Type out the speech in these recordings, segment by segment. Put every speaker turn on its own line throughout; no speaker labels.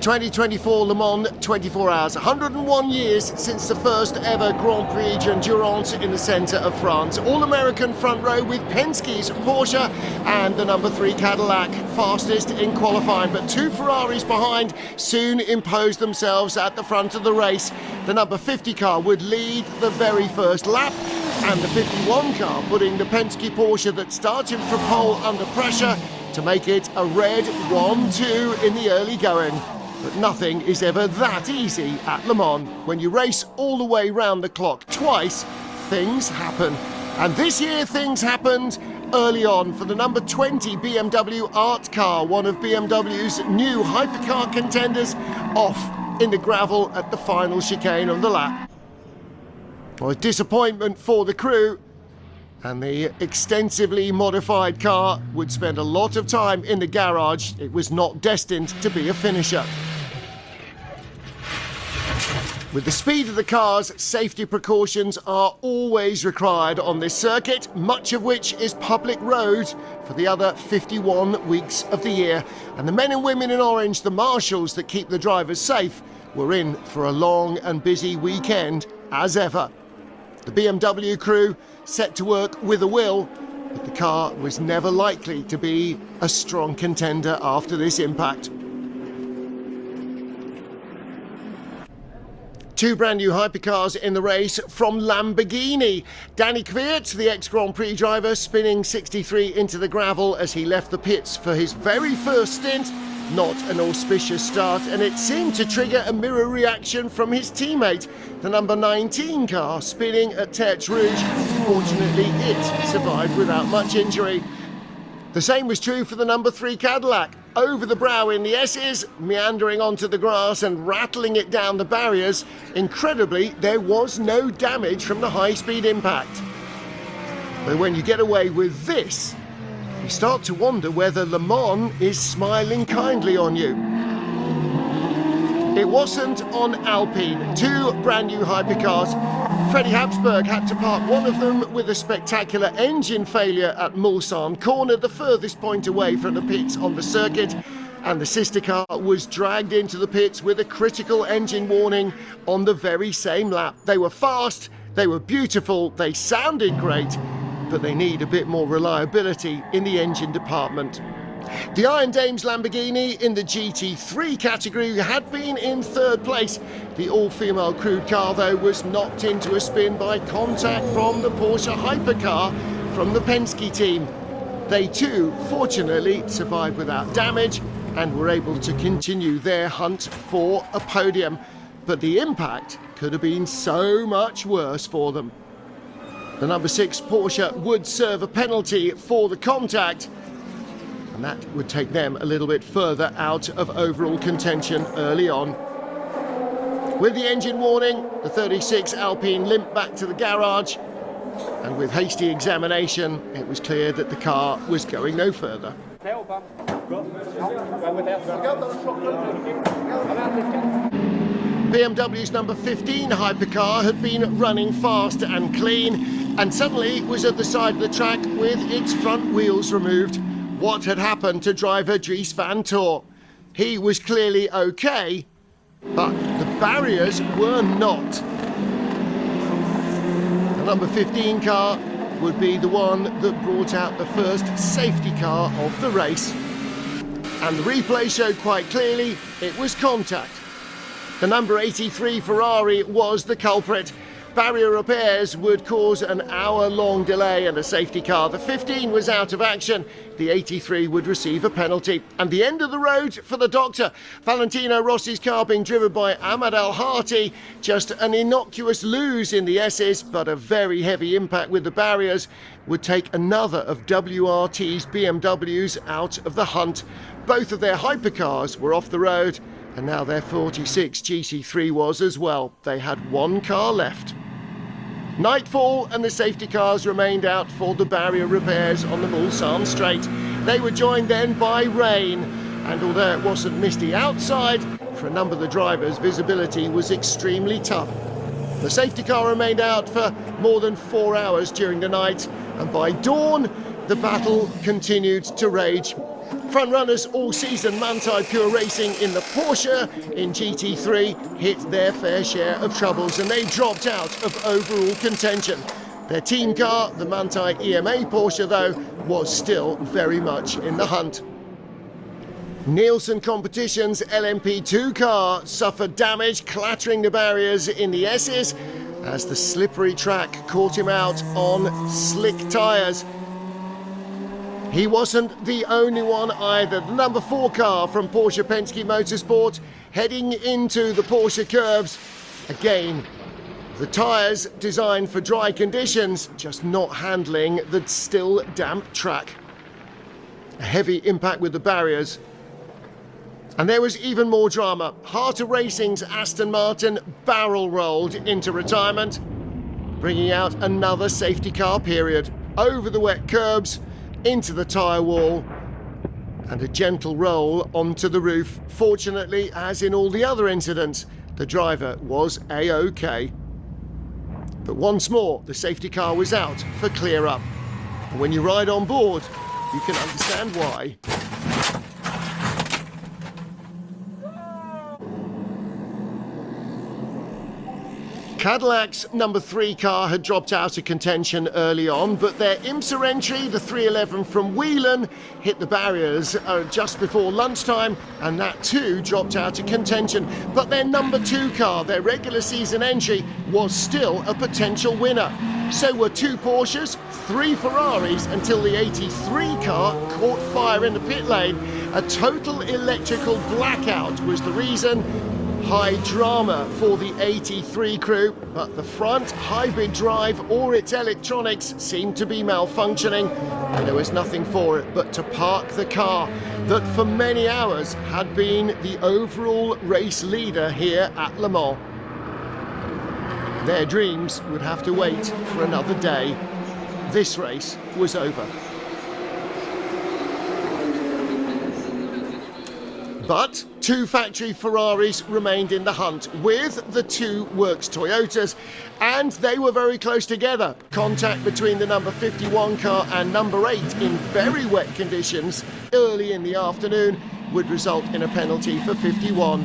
2024 Le Mans 24 Hours, 101 years since the first ever Grand Prix d'Endurance in the centre of France. All-American front row with Penske's Porsche and the number 3 Cadillac, fastest in qualifying, but 2 Ferraris behind soon imposed themselves at the front of the race. The number 50 car would lead the very first lap, and the 51 car putting the Penske Porsche that started from pole under pressure to make it a red 1-2 in the early going. But nothing is ever that easy at Le Mans. When you race all the way round the clock twice, things happen. And this year things happened early on for the number 20 BMW Art Car, one of BMW's new hypercar contenders, off in the gravel at the final chicane on the lap. Well, a disappointment for the crew, and the extensively modified car would spend a lot of time in the garage. It was not destined to be a finisher. With the speed of the cars, safety precautions are always required on this circuit, much of which is public road for the other 51 weeks of the year. And the men and women in orange, the marshals that keep the drivers safe, were in for a long and busy weekend as ever. The BMW crew set to work with a will, but the car was never likely to be a strong contender after this impact. 2 brand new hypercars in the race from Lamborghini. Danny Kvyat, the ex-Grand Prix driver, spinning 63 into the gravel as he left the pits for his very first stint. Not an auspicious start, and it seemed to trigger a mirror reaction from his teammate, the number 19 car, spinning at Tertre Rouge. Fortunately, it survived without much injury. The same was true for the number 3 Cadillac. Over the brow in the S's, meandering onto the grass and rattling it down the barriers. Incredibly, there was no damage from the high-speed impact. But when you get away with this, you start to wonder whether Le Mans is smiling kindly on you. It wasn't on Alpine. 2 brand new hypercars. Freddie Habsburg had to park one of them with a spectacular engine failure at Mulsanne corner, the furthest point away from the pits on the circuit, and the sister car was dragged into the pits with a critical engine warning on the very same lap. They were fast, they were beautiful, they sounded great, but they need a bit more reliability in the engine department. The Iron Dames Lamborghini in the GT3 category had been in 3rd place. The all-female crewed car, though, was knocked into a spin by contact from the Porsche hypercar from the Penske team. They too, fortunately, survived without damage and were able to continue their hunt for a podium. But the impact could have been so much worse for them. The number 6 Porsche would serve a penalty for the contact, and that would take them a little bit further out of overall contention early on. With the engine warning, the 36 Alpine limped back to the garage, and with hasty examination, it was clear that the car was going no further. BMW's number 15 hypercar had been running fast and clean, and suddenly was at the side of the track with its front wheels removed. What had happened to driver Dries van Tor? He was clearly okay, but the barriers were not. The number 15 car would be the one that brought out the first safety car of the race. And the replay showed quite clearly it was contact. The number 83 Ferrari was the culprit. Barrier repairs would cause an hour-long delay and a safety car. The 15 was out of action. The 83 would receive a penalty. And the end of the road for the doctor. Valentino Rossi's car being driven by Ahmad Al-Hati. Just an innocuous lose in the S's, but a very heavy impact with the barriers would take another of WRT's BMWs out of the hunt. Both of their hypercars were off the road, and now their 46 GT3 was as well. They had 1 car left. Nightfall and the safety cars remained out for the barrier repairs on the Mulsanne straight. They were joined then by rain, and although it wasn't misty outside, for a number of the drivers visibility was extremely tough. The safety car remained out for more than 4 hours during the night, and by dawn the battle continued to rage. Front-runners all season, Manthey Pure Racing in the Porsche in GT3 hit their fair share of troubles and they dropped out of overall contention. Their team car, the Manthey EMA Porsche, though, was still very much in the hunt. Nielsen Competitions' LMP2 car suffered damage, clattering the barriers in the S's as the slippery track caught him out on slick tyres. He wasn't the only one either. The number 4 car from Porsche Penske Motorsport heading into the Porsche curves. Again, the tyres designed for dry conditions, just not handling the still damp track. A heavy impact with the barriers. And there was even more drama. Heart of Racing's Aston Martin barrel rolled into retirement, bringing out another safety car period. Over the wet curbs, into the tyre wall, and a gentle roll onto the roof. Fortunately, as in all the other incidents, the driver was A-OK. But once more, the safety car was out for clear up. And when you ride on board, you can understand why. Cadillac's number 3 car had dropped out of contention early on, but their IMSA entry, the 311 from Whelan, hit the barriers just before lunchtime, and that too dropped out of contention. But their number 2 car, their regular season entry, was still a potential winner. So were 2 Porsches, 3 Ferraris, until the 83 car caught fire in the pit lane. A total electrical blackout was the reason. High drama for the 83 crew, but the front hybrid drive or its electronics seemed to be malfunctioning, and there was nothing for it but to park the car that for many hours had been the overall race leader here at Le Mans. Their dreams would have to wait for another day. This race was over. But 2 factory Ferraris remained in the hunt with the 2 Works Toyotas, and they were very close together. Contact between the number 51 car and number 8 in very wet conditions early in the afternoon would result in a penalty for 51.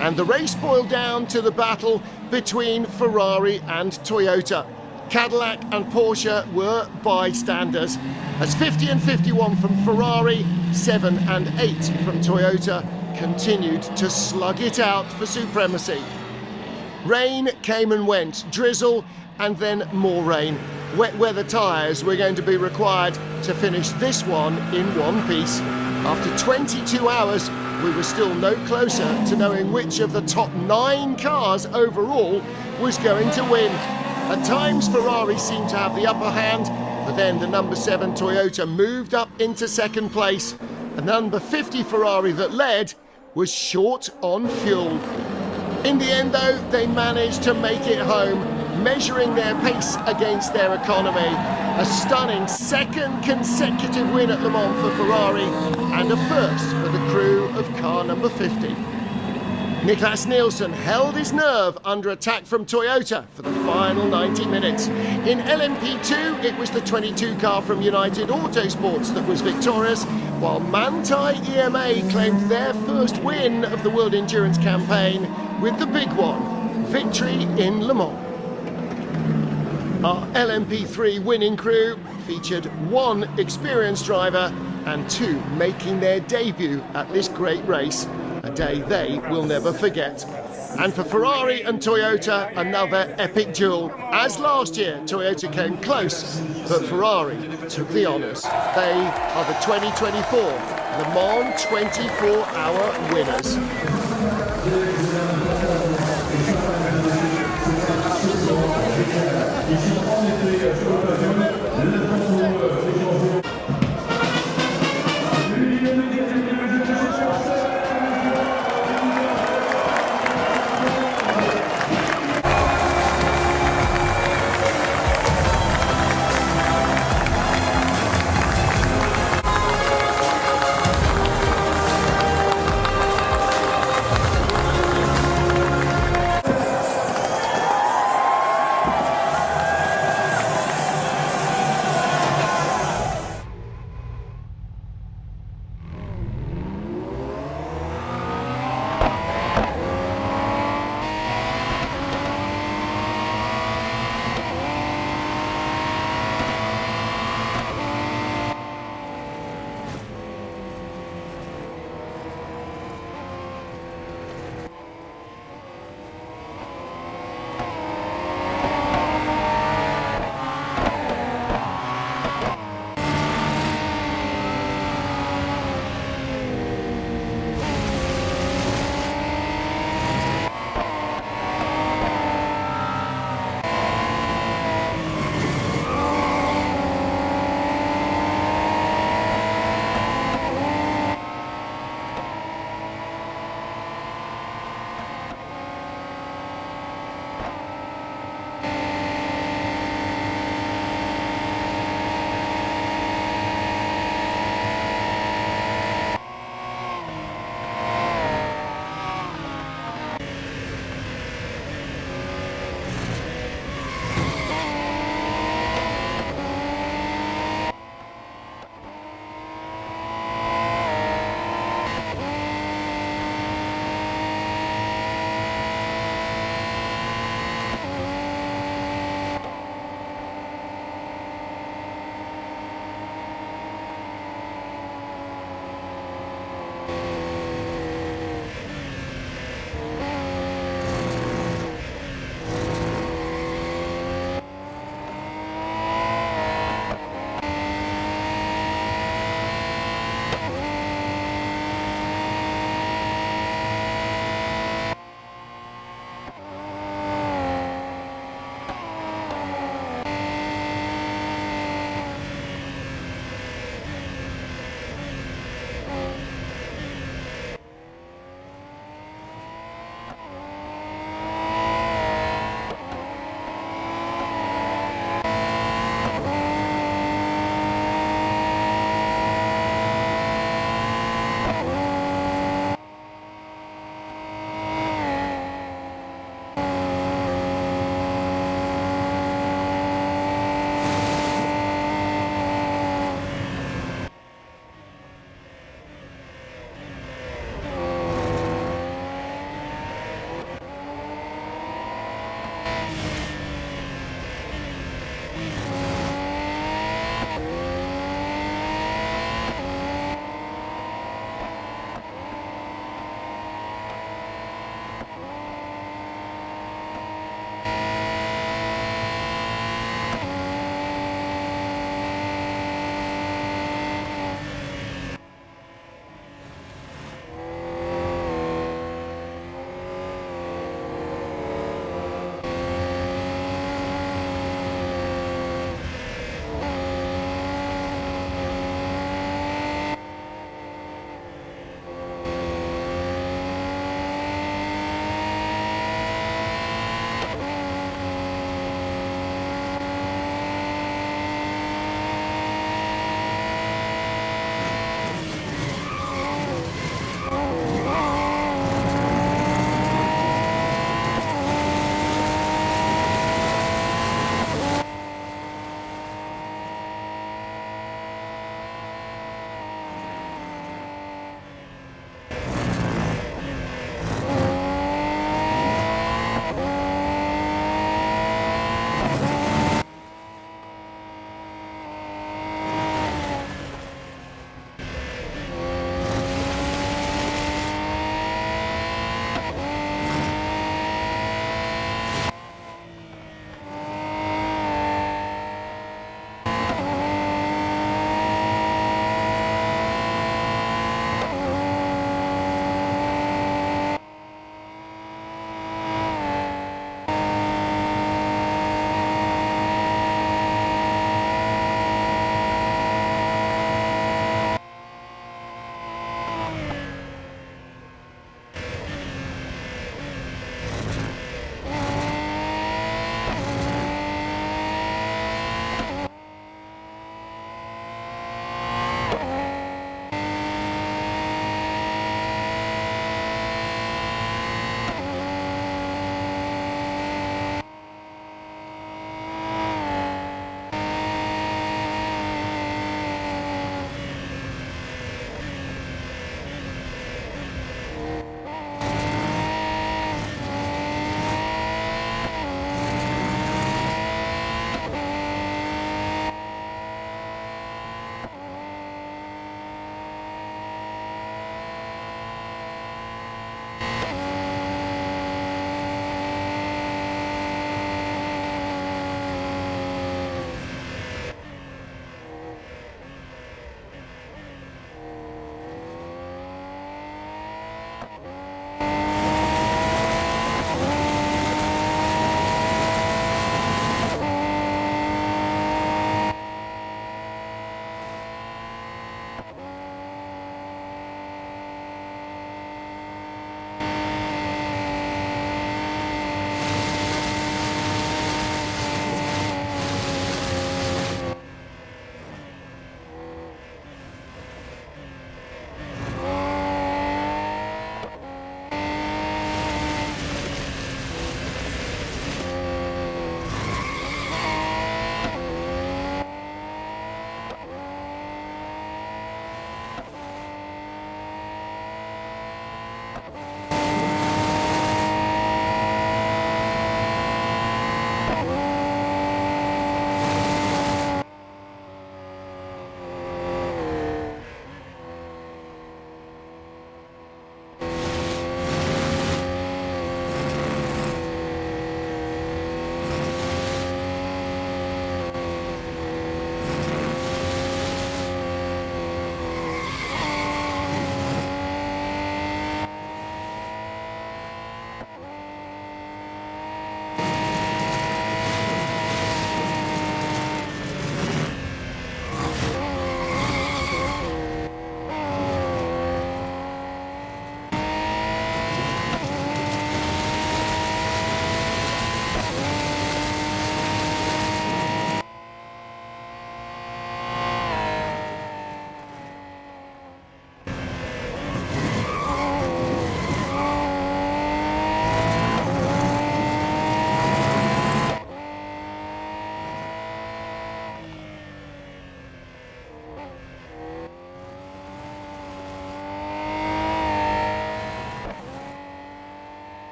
And the race boiled down to the battle between Ferrari and Toyota. Cadillac and Porsche were bystanders, as 50 and 51 from Ferrari, 7 and 8 from Toyota continued to slug it out for supremacy. Rain came and went, drizzle and then more rain. Wet weather tyres were going to be required to finish this one in one piece. After 22 hours, we were still no closer to knowing which of the top 9 cars overall was going to win. At times, Ferrari seemed to have the upper hand, but then the number 7 Toyota moved up into second place. The number 50 Ferrari that led was short on fuel. In the end, though, they managed to make it home, measuring their pace against their economy. A stunning 2nd consecutive win at Le Mans for Ferrari, and a first for the crew of car number 50. Niklas Nielsen held his nerve under attack from Toyota for the final 90 minutes. In LMP2, it was the 22 car from United Autosports that was victorious, while Manthey EMA claimed their first win of the World Endurance Campaign with the big one, victory in Le Mans. Our LMP3 winning crew featured 1 experienced driver and 2 making their debut at this great race. A day they will never forget. And for Ferrari and Toyota, another epic duel. As last year, Toyota came close, but Ferrari took the honours. They are the 2024 Le Mans 24-hour winners.